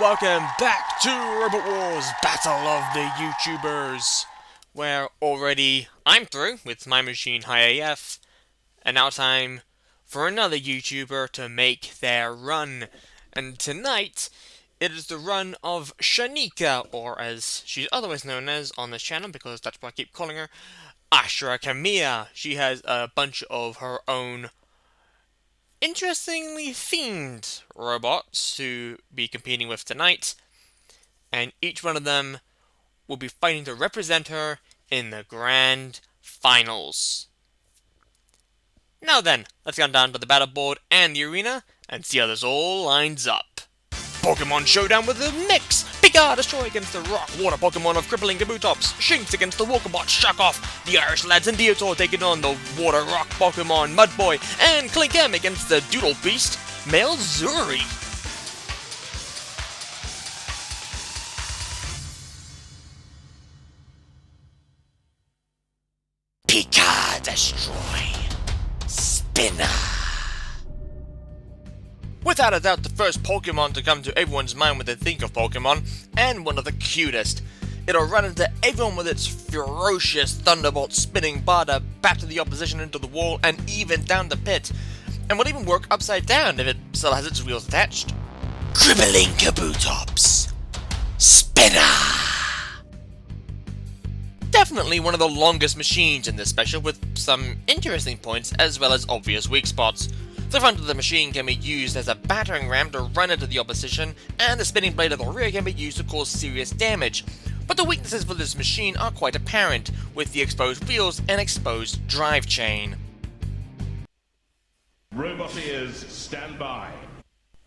welcome back to Robot Wars Battle of the YouTubers, where already I'm through with my machine High AF, and now time for another YouTuber to make their run. And tonight, it is the run of Shanika, or as she's otherwise known as on this channel, because that's what I keep calling her, Ashra Kamiya. She has a bunch of her own interestingly themed robots to be competing with tonight, and each one of them will be fighting to represent her in the grand finals. Now then, let's get down to the battle board and the arena and see how this all lines up. Pokemon Showdown with a mix! Pika Destroy against the Rock Water Pokemon of Crippling Kabutops, Shinx against the Walkerbot Shuckoff, the Irish Lads and Deotor taking on the Water Rock Pokemon Mudboy, and Klinkem against the Doodle Beast, Malzuri. Pika Destroy Spinner. Without a doubt, the first Pokemon to come to everyone's mind when they think of Pokemon, and one of the cutest. It'll run into everyone with its ferocious Thunderbolt spinning bar to batter the opposition into the wall and even down the pit, and will even work upside down if it still has its wheels attached. Crippling Kabutops Spinner. Definitely one of the longest machines in this special, with some interesting points as well as obvious weak spots. The front of the machine can be used as a battering ram to run into the opposition, and the spinning blade of the rear can be used to cause serious damage. But the weaknesses for this machine are quite apparent, with the exposed wheels and exposed drive chain. Roboteers, stand by.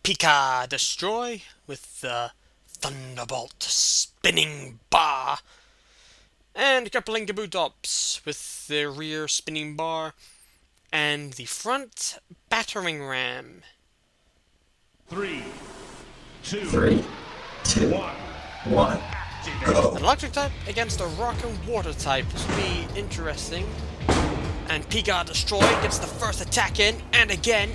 Pika Destroy with the Thunderbolt spinning bar, and Crippling Kabutops with the rear spinning bar and the front battering ram. 3, 2, 1, go. An electric type against a rock and water type. This will be interesting. And Pika Destroy gets the first attack in, and again.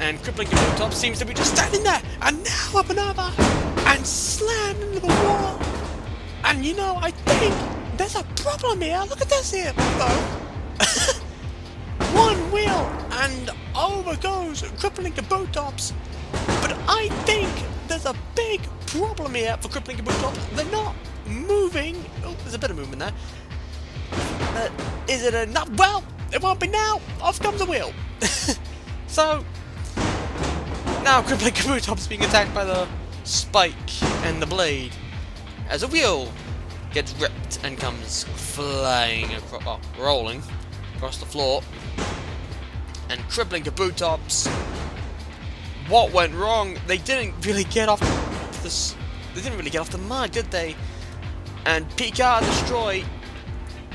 And Crippling Kabutops seems to be just standing there, and now up and over, and slammed into the wall. And you know, I think there's a problem here. Look at this here, though. One wheel, and over goes Crippling Kabutops. But I think there's a big problem here for Crippling Kabutops. They're not moving. Oh, there's a bit of movement there. Is it enough? Well, it won't be now. Off comes the wheel. So, now Crippling Kabutops being attacked by the spike and the blade, as a wheel gets ripped and comes flying across, well, rolling across the floor. And Crippling Kabutops, what went wrong? They didn't really get off this. They didn't really get off the mud, did they? And Pika Destroy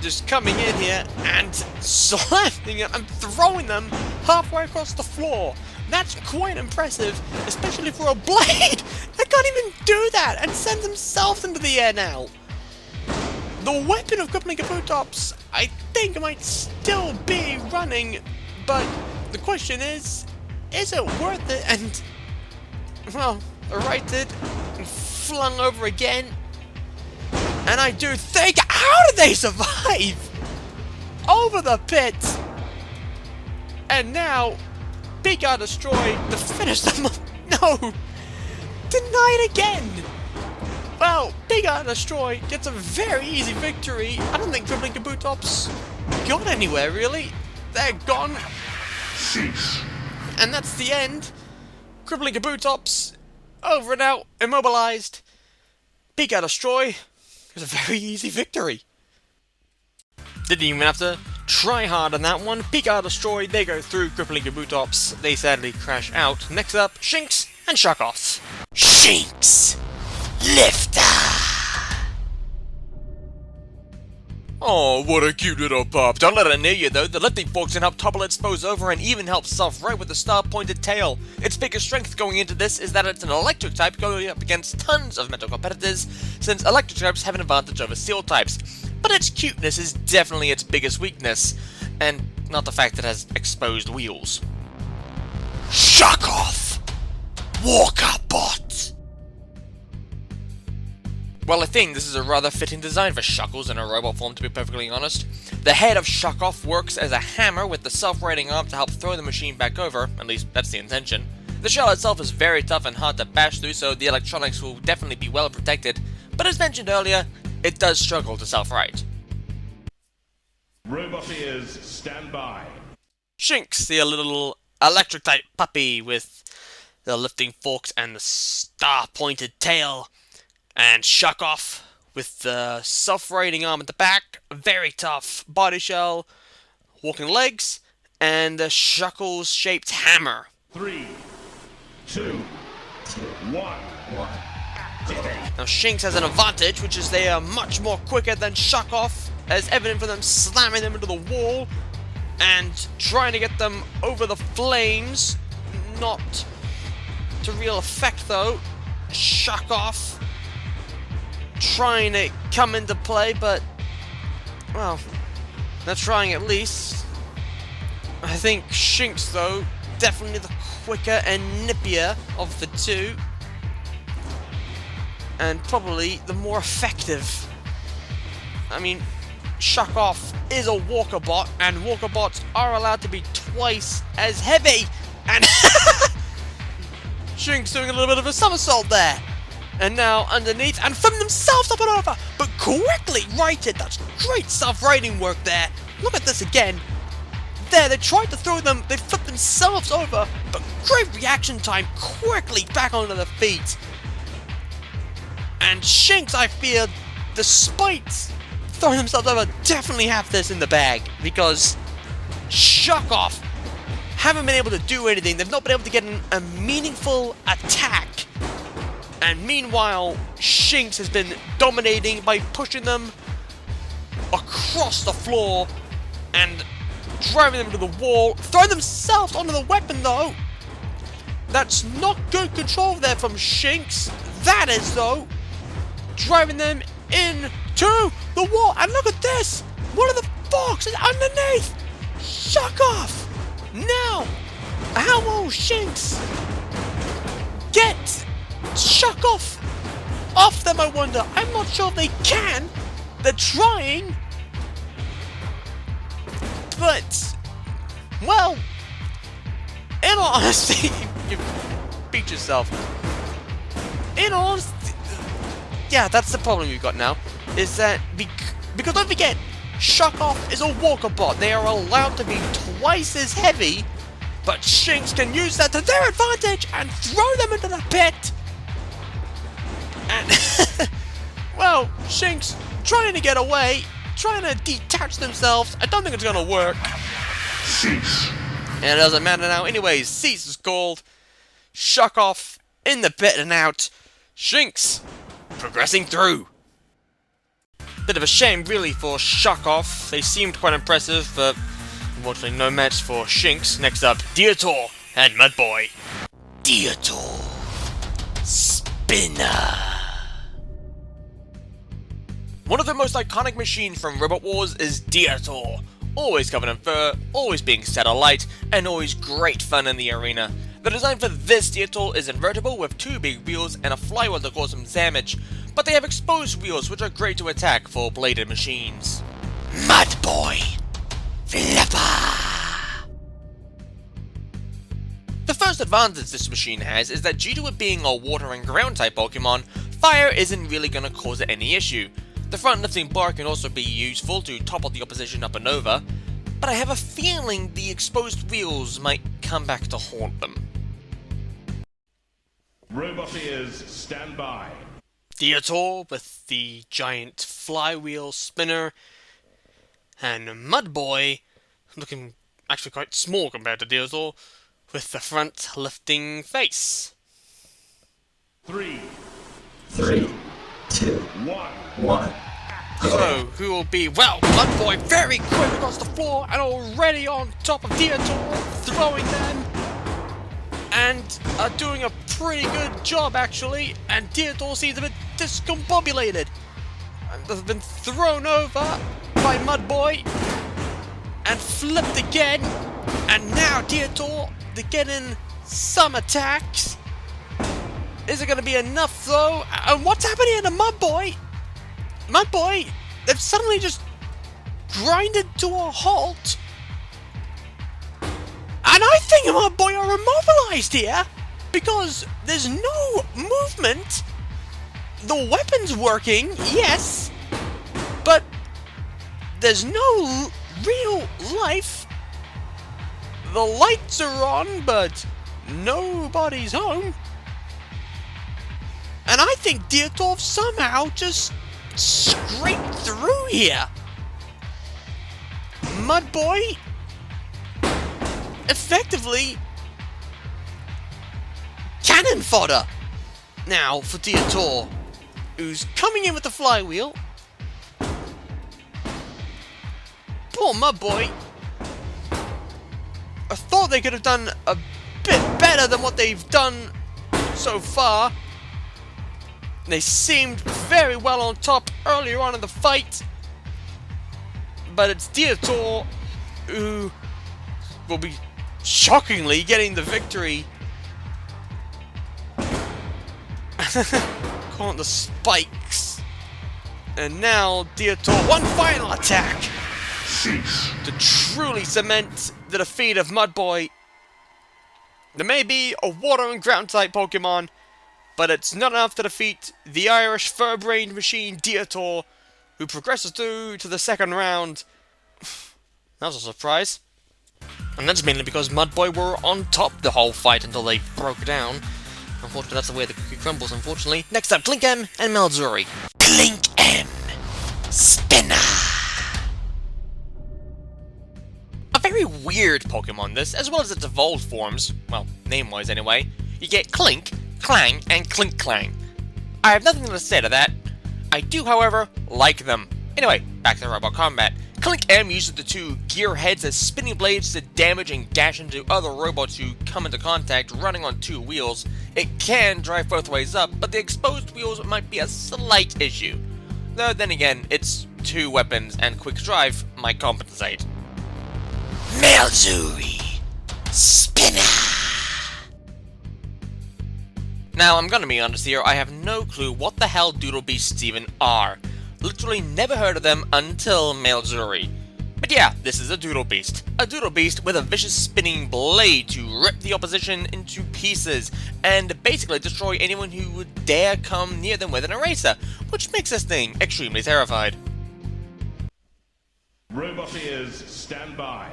just coming in here and slamming them and throwing them halfway across the floor. That's quite impressive, especially for a blade. They can't even do that and send themselves into the air now. The weapon of Crippling Kabutops, I think, might still be running, but the question is it worth it? And, well, righted and flung over again. And I do think, how did they survive? Over the pit. And now, Pika Destroy to finish them up. No! Denied again! Well, Pika Destroy gets a very easy victory. I don't think Crippling Kabutops got anywhere, really. They're gone. And that's the end. Crippling Kabutops, over and out, immobilized. Pika Destroy was a very easy victory. Didn't even have to try hard on that one. Pika Destroy, they go through Crippling Kabutops. They sadly crash out. Next up, Shinx and Shuckoff. Shinx! Lifter! Oh, what a cute little pup. Don't let it near you though. The lifting forks can help topple its foes over and even help self-right with the star-pointed tail. Its biggest strength going into this is that it's an electric type going up against tons of metal competitors, since electric types have an advantage over steel types. But its cuteness is definitely its biggest weakness, and not the fact that it has exposed wheels. Shuckoff! Walkerbot! Well, I think this is a rather fitting design for Shuckles in a robot form, to be perfectly honest. The head of Shuckoff works as a hammer with the self-rating arm to help throw the machine back over, at least that's the intention. The shell itself is very tough and hard to bash through, so the electronics will definitely be well protected, but as mentioned earlier, it does struggle to self-right. Robot ears, stand by. Shinx, the little electric-type puppy with the lifting forks and the star-pointed tail. And Shuckoff with the self-rating arm at the back, very tough body shell, walking legs, and the Shuckles-shaped hammer. 3, 2, 1. Now Shinx has an advantage, which is they are much more quicker than Shuckoff, as evident from them slamming them into the wall and trying to get them over the flames. Not to real effect though. Shuckoff trying to come into play, but well, they're trying at least. I think Shinx though, definitely the quicker and nippier of the two, and probably the more effective. I mean, Shuckoff is a walker bot, and walker bots are allowed to be twice as heavy, and Shinx doing a little bit of a somersault there. And now underneath, and from themselves up and over, but quickly righted. That's great self-righting work there. Look at this again. There, they tried to throw them, they flipped themselves over, but great reaction time, quickly back onto their feet. And Shinx, I fear, despite throwing themselves over, definitely have this in the bag, because Shuckoff haven't been able to do anything. They've not been able to get a meaningful attack. And meanwhile, Shinx has been dominating by pushing them across the floor and driving them to the wall, throwing themselves onto the weapon though. That's not good control there from Shinx. That is though, driving them into the wall. And look at this, one of the forks is underneath. Shuckoff. Now, how will Shinx get Shuckoff off them, I wonder? I'm not sure if they can. They're trying. But, well, in all honesty, you beat yourself. In all honesty, yeah, that's the problem you've got now. Is that, because don't forget, Shuckoff is a walker bot. They are allowed to be twice as heavy, but Shinx can use that to their advantage and throw them into the pit. And, well, Shinx trying to get away, trying to detach themselves. I don't think it's gonna work. Cease. And it doesn't matter now. Anyways, cease is called. Shuckoff in the pit and out. Shinx progressing through. Bit of a shame, really, for Shuckoff. They seemed quite impressive, but unfortunately no match for Shinx. Next up, Deator and Mudboy. Deator. Spinner. One of the most iconic machines from Robot Wars is Deator. Always covered in fur, always being set alight, and always great fun in the arena. The design for this Deator is invertible with two big wheels and a flywheel to cause some damage, but they have exposed wheels which are great to attack for bladed machines. Mudboy. Flipper. The first advantage this machine has is that due to it being a water and ground type Pokemon, fire isn't really going to cause it any issue. The front lifting bar can also be useful to topple the opposition up and over, but I have a feeling the exposed wheels might come back to haunt them. Robot ears, stand by. Deator with the giant flywheel spinner, and Mudboy looking actually quite small compared to Deator with the front lifting face. 3, 3, 2, 1. So, who will be, well, Mudboy very quick across the floor and already on top of Deator, throwing them, and are doing a pretty good job actually, and Deator seems a bit discombobulated. And they've been thrown over by Mudboy, and flipped again, and now Deator, they're getting some attacks. Is it going to be enough though? And what's happening to Mudboy? my boy, they've suddenly just grinded to a halt. And I think my boy are immobilized here because there's no movement. The weapon's working, yes, but there's no real life. The lights are on, but nobody's home. And I think Dietorf somehow just scraped through here. Mud Boy effectively cannon fodder now for Dietor, who's coming in with the flywheel. Poor Mud Boy. I thought they could have done a bit better than what they've done so far. They seemed very well on top earlier on in the fight, but it's Dietor who will be shockingly getting the victory. Caught the spikes. And now Dietor, one final attack to truly cement the defeat of Mudboy. There may be a water and ground type Pokemon, but it's not enough to defeat the Irish fur-brained machine Dietor, who progresses through to the second round. That was a surprise. And that's mainly because Mudboy were on top the whole fight until they broke down. Unfortunately, that's the way the cookie crumbles, unfortunately. Next up, Clink M and Malzuri. Clink M! Spinner! A very weird Pokemon, this, as well as its evolved forms. Well, name-wise anyway. You get Clink, Clang, and Clink Clang. I have nothing to say to that. I do, however, like them. Anyway, back to the robot combat. Clink M uses the two gear heads as spinning blades to damage and gash into other robots who come into contact running on two wheels. It can drive both ways up, but the exposed wheels might be a slight issue. Though then again, it's two weapons and quick drive might compensate. Malzuri! Spinner! Now, I'm gonna be honest here, I have no clue what the hell Doodle Beasts even are. Literally never heard of them until Malzuri. But yeah, this is a Doodle Beast. A Doodle Beast with a vicious spinning blade to rip the opposition into pieces and basically destroy anyone who would dare come near them with an eraser, which makes this thing extremely terrified. Roboteers, stand by.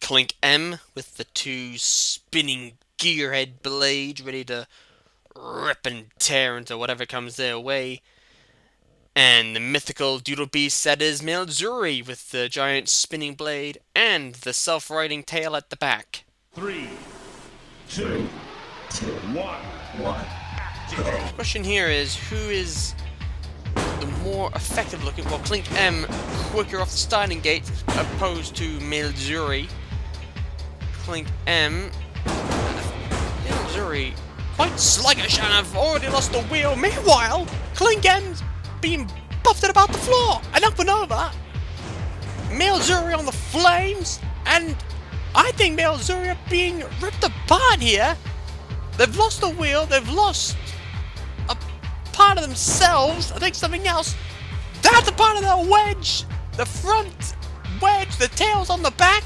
Clink M with the two spinning gearhead blades ready to rip and tear into whatever comes their way. And the mythical Doodle Beast that is Malzuri with the giant spinning blade and the self-riding tail at the back. 3, 2, 1. The question here is, who is the more effective looking? Well, Clink M quicker off the starting gate opposed to Malzuri. Clink M, Malzuri, quite sluggish and have already lost the wheel. Meanwhile, Clink M's being buffeted about the floor and up and over. Malzuri on the flames, and I think Malzuri are being ripped apart here. They've lost the wheel, they've lost a part of themselves, I think something else. That's a part of their wedge, the front wedge, the tail's on the back,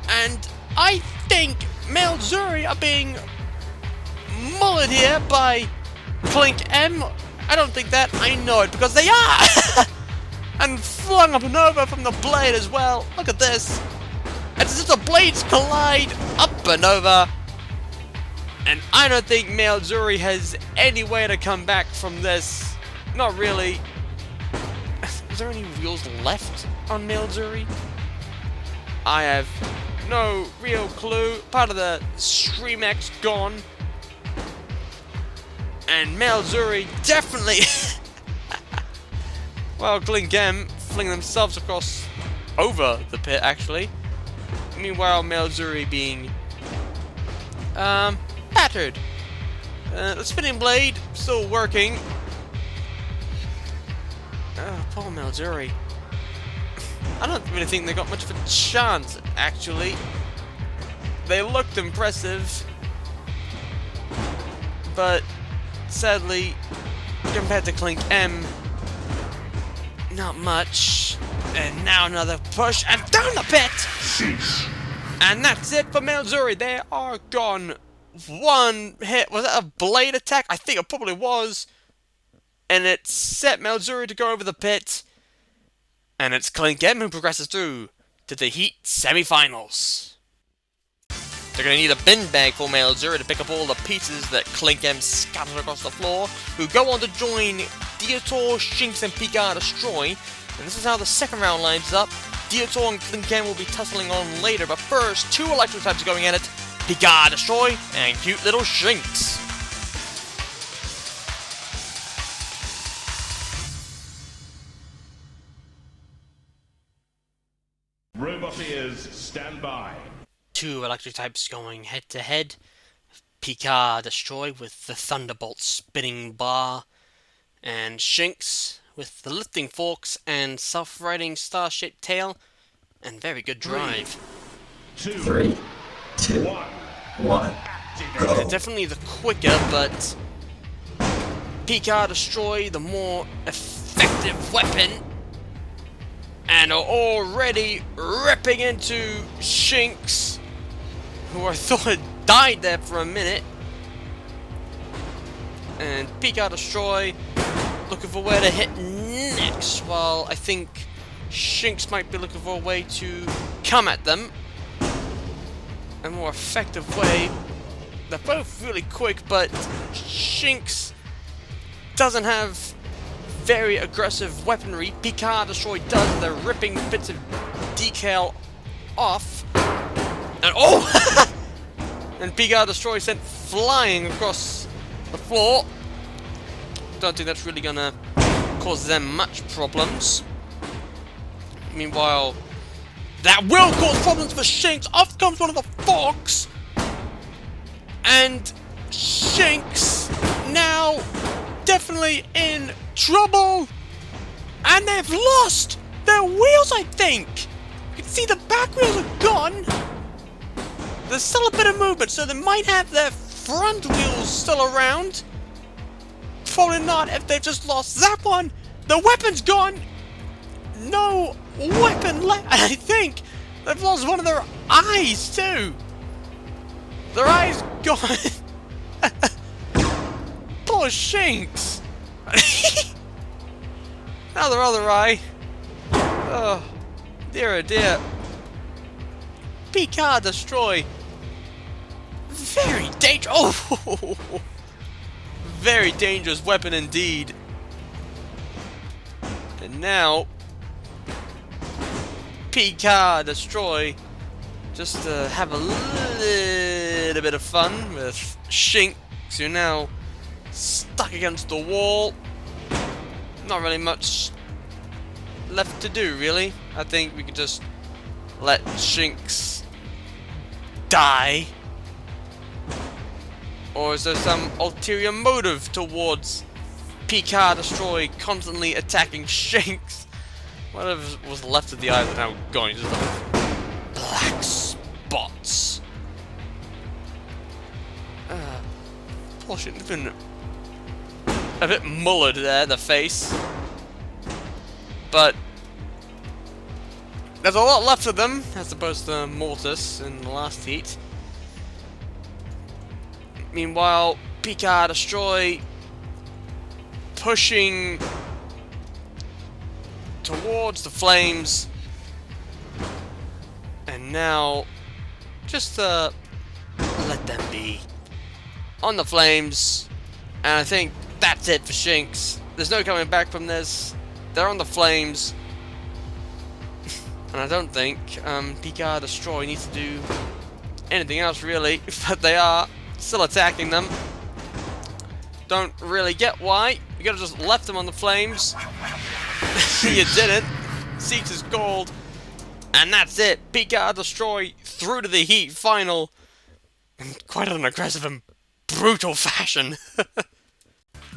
and I think Malzuri are being mullered here by Clink M. I don't think that, I know it, because they are! And flung up and over from the blade as well. Look at this. As if the blades collide up and over. And I don't think Malzuri has any way to come back from this. Not really. Is there any wheels left on Malzuri? I have no real clue. Part of the Streamex gone. And Malzuri definitely... Well, Clink M fling themselves across over the pit, actually. Meanwhile, Malzuri being battered. The spinning blade still working. Oh, poor Malzuri. I don't really think they got much of a chance, actually. They looked impressive, but sadly, compared to Clink M, Not much. And now another push, and down the pit! Cease. And that's it for Malzuri. They are gone. One hit. Was that a blade attack? I think it probably was. And it set Malzuri to go over the pit. And it's Clint M who progresses through to the Heat semifinals. They're going to need a bin bag for Malzuri to pick up all the pieces that Clint M scattered across the floor, who go on to join Dietor, Shinx, and Pika Destroy. And this is how the second round lines up. Dietor and Clint M will be tussling on later, but first, two electric types going at it. Pika Destroy and cute little Shinx. Robot ears, stand by. Two electric types going head to head. Pika Destroy with the Thunderbolt spinning bar, and Shinx with the lifting forks and self-riding star-shaped tail, and very good drive. 3, 2, 1. They're definitely the quicker, but Pika Destroy the more effective weapon, and are already ripping into Shinx, who I thought had died there for a minute. And Pika Destroy looking for where to hit next, while I think Shinx might be looking for a way to come at them. A more effective way. They're both really quick, but Shinx doesn't have very aggressive weaponry. Pika Destroy does. They're ripping bits of decal off. And oh! And Pika Destroy sent flying across the floor. Don't think that's really gonna cause them much problems. Meanwhile, that will cause problems for Shinx. Off comes one of the forks. And Shinx now definitely in trouble. And they've lost their wheels, I think. You can see the back wheels are gone. There's still a bit of movement, so they might have their front wheels still around. Probably not if they've just lost that one. The weapon's gone. No weapon left. I think they've lost one of their eyes too. Their eyes gone. Poor Shinx. Now their other eye. Oh, dear oh dear. Pika Destroy. Very dangerous. Oh, very dangerous weapon indeed. And now, Pika Destroy, just to have a little bit of fun with Shinx, who now stuck against the wall. Not really much left to do, really. I think we could just let Shinx die. Or is there some ulterior motive towards Pika Destroy constantly attacking Shinx? Whatever was left of the eye is now gone. Just like black spots. Poor Shinx has been a bit mullered there, the face. But there's a lot left of them, as opposed to Mortis in the last heat. Meanwhile, Pika Destroy pushing towards the flames. And now, just let them be on the flames. And I think that's it for Shinx. There's no coming back from this. They're on the flames. And I don't think Pika Destroy needs to do anything else really, but they are still attacking them. Don't really get why. You could have just left them on the flames. You didn't. Seats is gold. And that's it. Pika Destroy through to the Heat final. In quite an aggressive and brutal fashion.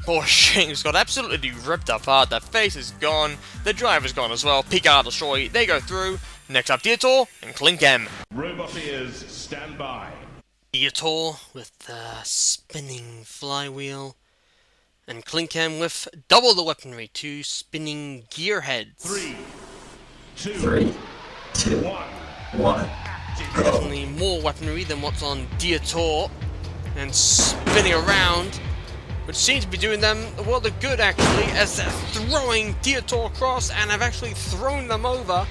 Poor Shinx got absolutely ripped apart. Their face is gone. The driver's gone as well. Pika Destroy, they go through. Next up, Dietor and Clink M. Robot ears, stand by. Dietor with the spinning flywheel. And Clinkham with double the weaponry, 2 spinning gearheads. 3, 2, 3, 2, 1. 1. Go. Definitely more weaponry than what's on Dietor. And spinning around, which seems to be doing them a world of good actually, as they're throwing Dietor across, and have actually thrown them over.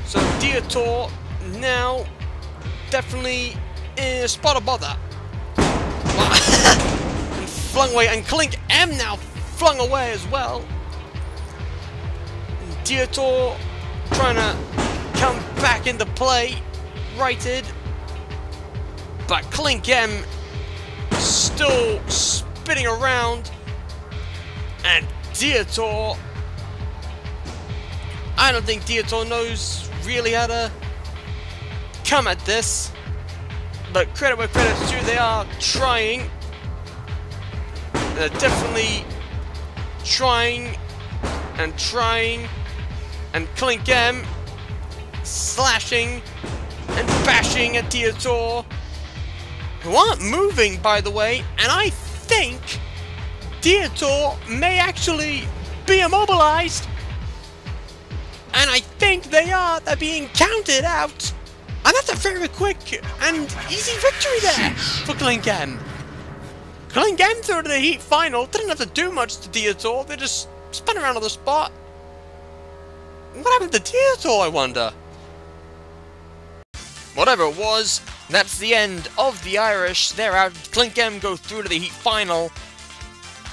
So Dietor now definitely in a spot of bother. And flung away, and Clink M now flung away as well. And Dietor trying to come back into play, righted, but Clink M still spinning around, and Dietor, I don't think Dietor knows really how to come at this, but credit where credit's due, they are trying. They're definitely trying, and Clink M slashing and bashing at Dietor, who aren't moving, by the way, and I think Dietor may actually be immobilized. And I think they're being counted out. And that's a very quick and easy victory there for Clink M. Clink M through to the heat final, didn't have to do much to Dietor, they just spun around on the spot. What happened to Dietor, I wonder? Whatever it was, that's the end of the Irish. They're out. Clink M go through to the heat final,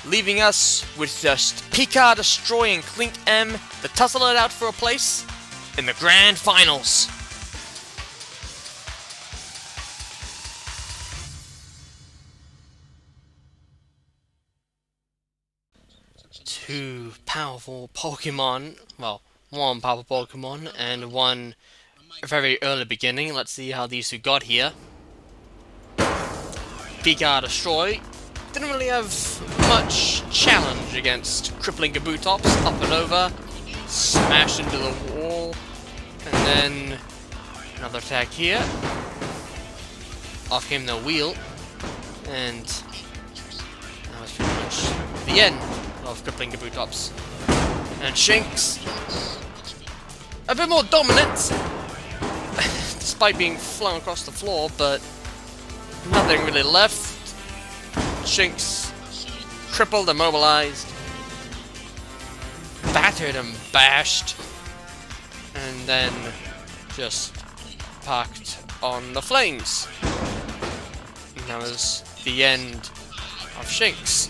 leaving us with just Pika destroying Clink M to tussle it out for a place in the grand finals. Two powerful Pokemon, well, one powerful Pokemon and one very early beginning. Let's see how these two got here. Pika Destroy didn't really have much challenge against crippling Kabutops. Up and over, smash into the wall, and then another attack here. Off came the wheel, and that was pretty much the end of crippling Kabutops. And Shinx, a bit more dominant, despite being flung across the floor, but nothing really left. Shinx, crippled, immobilized, battered and bashed, and then just parked on the flames. And that was the end of Shinx.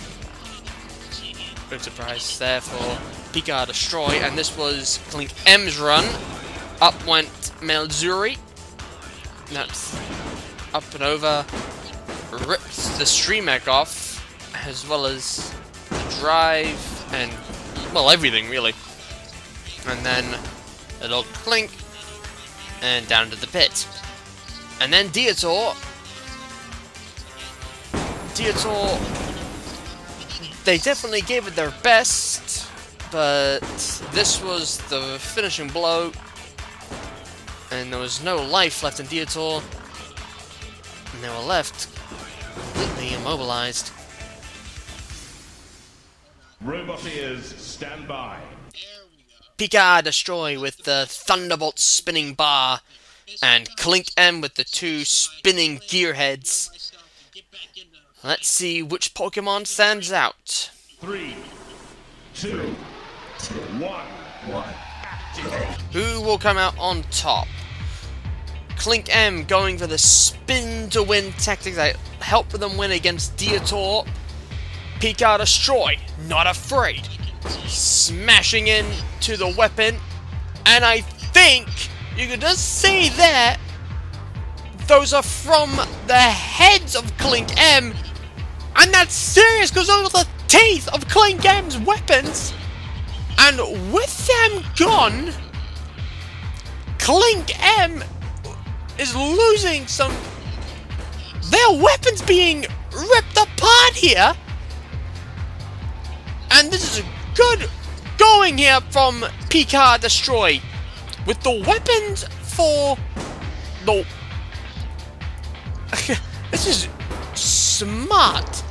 Big surprise there for Pika Destroy, and this was Clink M's run. Up went Malzuri. That's up and over. Ripped the Stream Egg off, as well as the drive, and, well, everything, really. And then it'll Clink, and down to the pit. And then Dietor, they definitely gave it their best, but this was the finishing blow, and there was no life left in Dietor, and they were left completely immobilized. Roboteers, stand by. Pika Destroy with the Thunderbolt spinning bar, and Clink M with the 2 spinning gearheads. Let's see which Pokemon stands out. 3, 2, 1. Who will come out on top? Clink M going for the spin to win tactics that helped them win against Dietor. Pika Destroy, not afraid, smashing in to the weapon, and I think you can just see there, those are from the heads of Clink M, and that's serious because those are the teeth of Clink M's weapons, and with them gone, Clink M is losing some, their weapons being ripped apart here. And this is good going here from Pika Destroy with the weapons for the this is smart.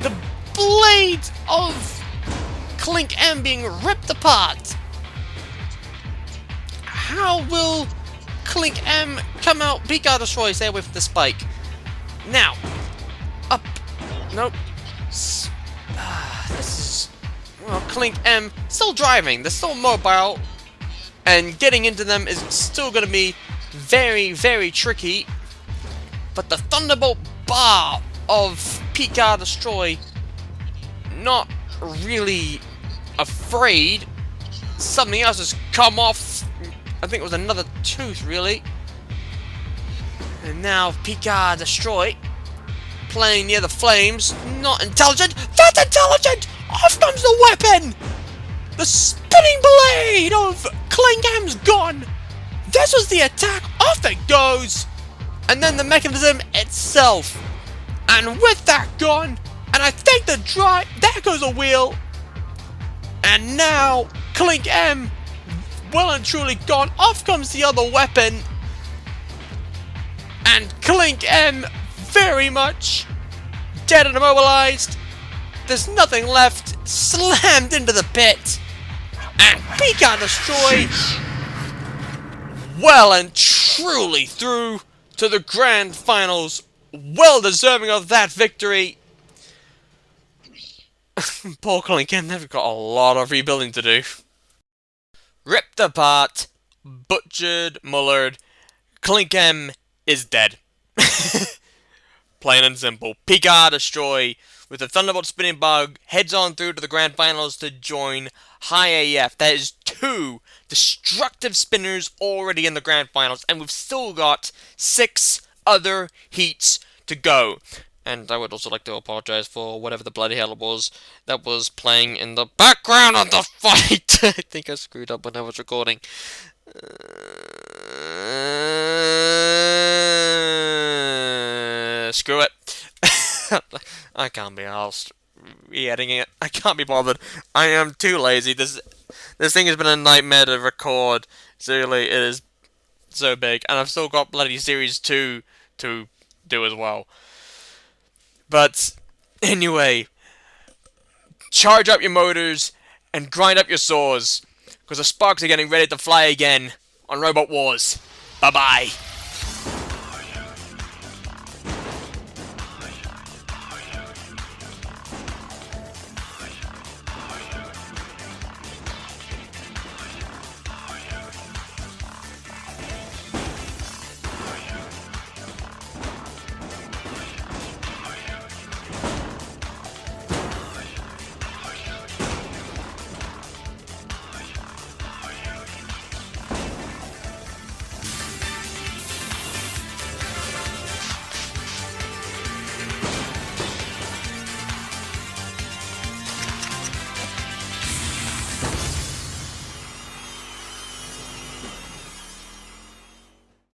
The blades of Clink M being ripped apart. How will Clink M come out? Pika destroy, stay away from the spike. Now, up. Nope. This is. Well, Clink M still driving. They're still mobile. And getting into them is still going to be very, very tricky. But the Thunderbolt bar of Pika Destroy, not really afraid. Something else has come off. I think it was another tooth, really. And now Pika Destroy, playing near the flames. Not intelligent. That's intelligent! Off comes the weapon! The spinning blade of Clink M's gone. This was the attack. Off it goes. And then the mechanism itself. And with that gone, and I think the drive, there goes a wheel. And now Clink M, well and truly gone. Off comes the other weapon. And Clink M, very much dead and immobilized. There's nothing left. Slammed into the pit. And Pika Destroy, well and truly through to the grand finals. Well deserving of that victory. Poor Clink M, they've got a lot of rebuilding to do. Ripped apart, butchered, mullered. Clink M is dead. Plain and simple. Pika Destroy, with the Thunderbolt spinning bug, heads on through to the grand finals to join High AF. That is 2 destructive spinners already in the grand finals, and we've still got 6 other heats to go. And I would also like to apologize for whatever the bloody hell it was that was playing in the background of the fight. I think I screwed up when I was recording. Screw it. I can't be arsed re-editing it. I can't be bothered. I am too lazy. This thing has been a nightmare to record. Seriously, it is so big. And I've still got bloody Series 2 to do as well. But, anyway, charge up your motors and grind up your saws, because the sparks are getting ready to fly again on Robot Wars. Bye-bye.